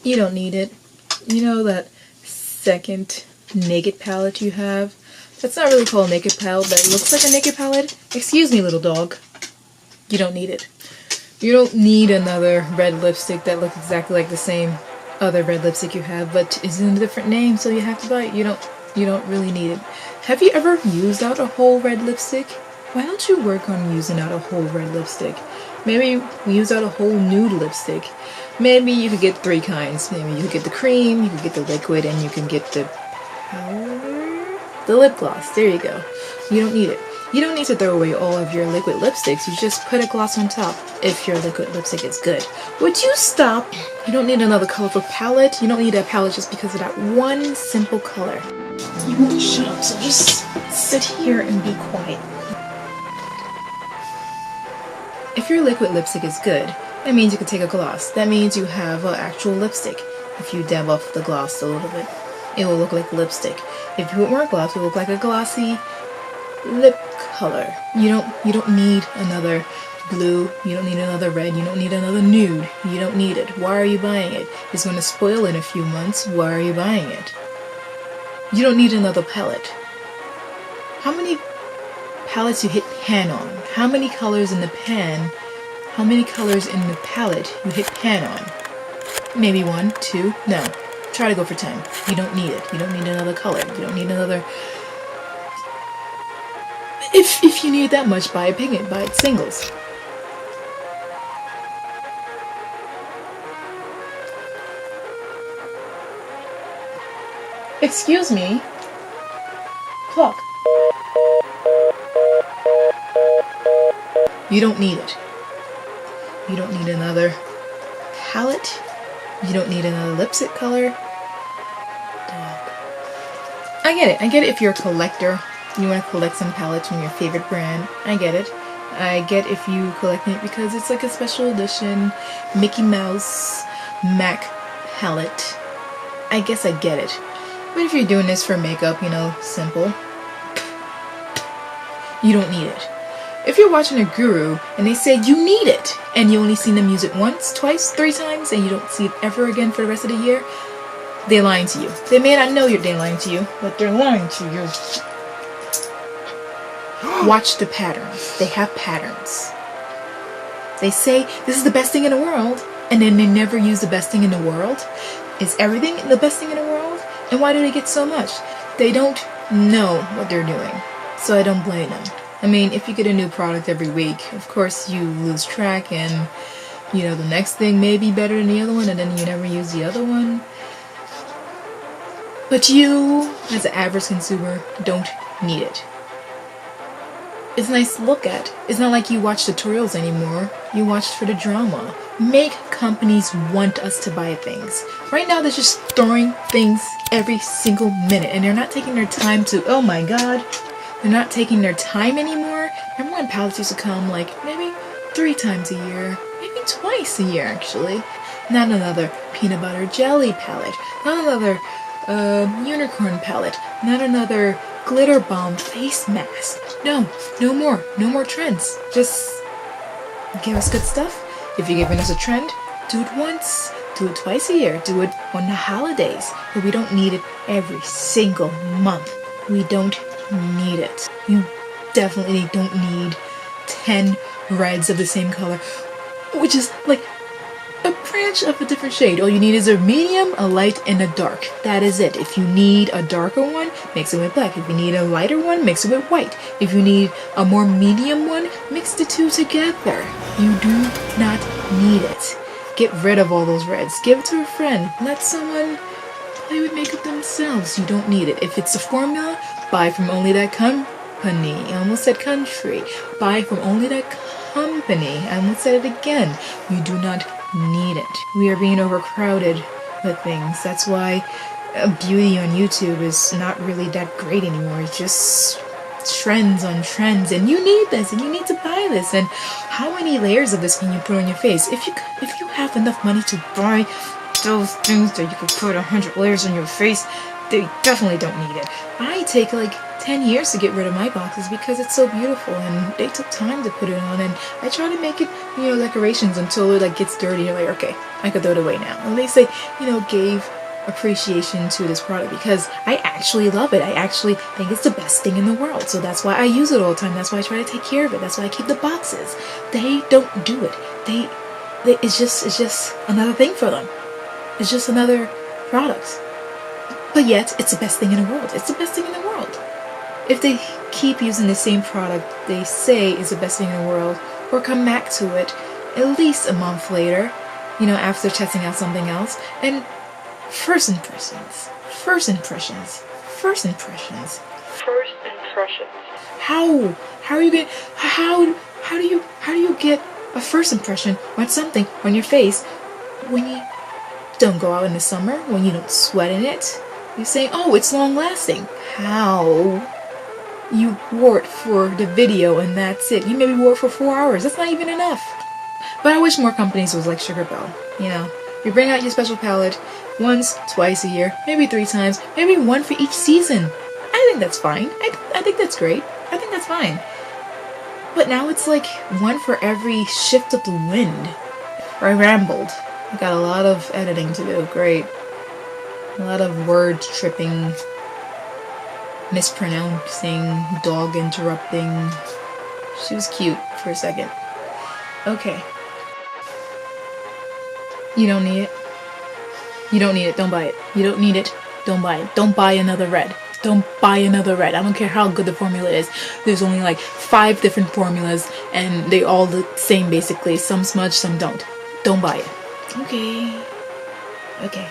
You don't need it. You know that second naked palette you have? That's not really called a naked palette, but it looks like a naked palette. Excuse me, little dog. You don't need it. You don't need another red lipstick that looks exactly like the same other red lipstick you have, but is in a different name, so you have to buy it. You don't really need it. Have you ever used out a whole red lipstick? Why don't you work on using out a whole red lipstick? Maybe use out a whole nude lipstick. Maybe you could get 3 kinds. Maybe you could get the cream, you could get the liquid, and you can get the powder? The lip gloss. There you go. You don't need it. You don't need to throw away all of your liquid lipsticks. You just put a gloss on top if your liquid lipstick is good. Would you stop? You don't need another colorful palette. You don't need a palette just because of that one simple color. You won't shut up, so just sit here and be quiet. If your liquid lipstick is good, that means you can take a gloss. That means you have an actual lipstick. If you dab off the gloss a little bit, it will look like lipstick. If you put more gloss, it will look like a glossy lip color. You don't need another blue. You don't need another red. You don't need another nude. You don't need it. Why are you buying it? It's going to spoil in a few months. Why are you buying it? You don't need another palette. How many palettes you hit pan on? How many colors in the pan? How many colors in the palette you hit pan on? Maybe 1, 2, no. Try to go for 10. You don't need it. You don't need another color. You don't need another... If you need that much, buy a pigment. Buy it singles. Excuse me. Clock. You don't need it. You don't need another palette. You don't need another lipstick color. Dog. I get it. I get it if you're a collector. You want to collect some palettes from your favorite brand. I get it. I get if you collect it because it's like a special edition Mickey Mouse MAC palette. I guess I get it. But if you're doing this for makeup, simple, you don't need it. If you're watching a guru and they say you need it, and you only seen them use it once, twice, 3 times, and you don't see it ever again for the rest of the year, they're lying to you. They may not know they're lying to you, but they're lying to you. Watch the patterns. They have patterns. They say this is the best thing in the world, and then they never use the best thing in the world. Is everything the best thing in the world? And why do they get so much? They don't know what they're doing, so I don't blame them. I mean, if you get a new product every week, of course you lose track, and the next thing may be better than the other one, and then you never use the other one. But you, as an average consumer, don't need it. It's nice to look at. It's not like you watch tutorials anymore. You watch for the drama. Make companies want us to buy things. Right now they're just throwing things every single minute, and they're not taking their time to, oh my god, they're not taking their time anymore. Remember when palettes used to come like maybe 3 times a year, maybe twice a year actually. Not another peanut butter jelly palette, not another unicorn palette, not another glitter bomb face mask. No more trends. Just give us good stuff. If you're giving us a trend, do it once, do it twice a year, do it on the holidays, but we don't need it every single month. We don't need it. You definitely don't need 10 reds of the same color, which is like a branch of a different shade. All you need is a medium, a light, and a dark. That is it. If you need a darker one, mix it with black. If you need a lighter one, mix it with white. If you need a more medium one, mix the 2 together. You do not need it. Get rid of all those reds. Give it to a friend. Let someone play with makeup themselves. You don't need it. If it's a formula, buy from only that company. I almost said country. Buy from only that company. I almost said it again. You do not need it. We are being overcrowded with things. That's why beauty on YouTube is not really that great anymore. It's just trends on trends, and you need this, and you need to buy this. And how many layers of this can you put on your face? If you have enough money to buy those things that you could put 100 layers on your face, they definitely don't need it. I take like 10 years to get rid of my boxes because it's so beautiful and they took time to put it on, and I try to make it, decorations until it like gets dirty. You're like, okay, I could throw it away now. And they say, gave appreciation to this product because I actually love it. I actually think it's the best thing in the world. So that's why I use it all the time. That's why I try to take care of it. That's why I keep the boxes. They don't do it. It's just another thing for them. It's just another product. But yet, it's the best thing in the world. It's the best thing in the world. If they keep using the same product they say is the best thing in the world, or come back to it at least a month later, after testing out something else, and first impressions. How do you get a first impression on something on your face when you don't go out in the summer, when you don't sweat in it? You're saying, oh, it's long lasting. How? You wore it for the video and that's it. You maybe wore it for 4 hours. That's not even enough. But I wish more companies was like Sugar Bell. You bring out your special palette once, twice a year, maybe 3 times, maybe one for each season. I think that's fine. I think that's great. I think that's fine. But now it's like one for every shift of the wind. I rambled. I got a lot of editing to do. Great. A lot of word tripping, mispronouncing, dog interrupting. She was cute for a second. Okay. You don't need it. You don't need it. Don't buy it. You don't need it. Don't buy it. Don't buy another red. Don't buy another red. I don't care how good the formula is. There's only like 5 different formulas and they all look the same basically. Some smudge, some don't. Don't buy it. Okay.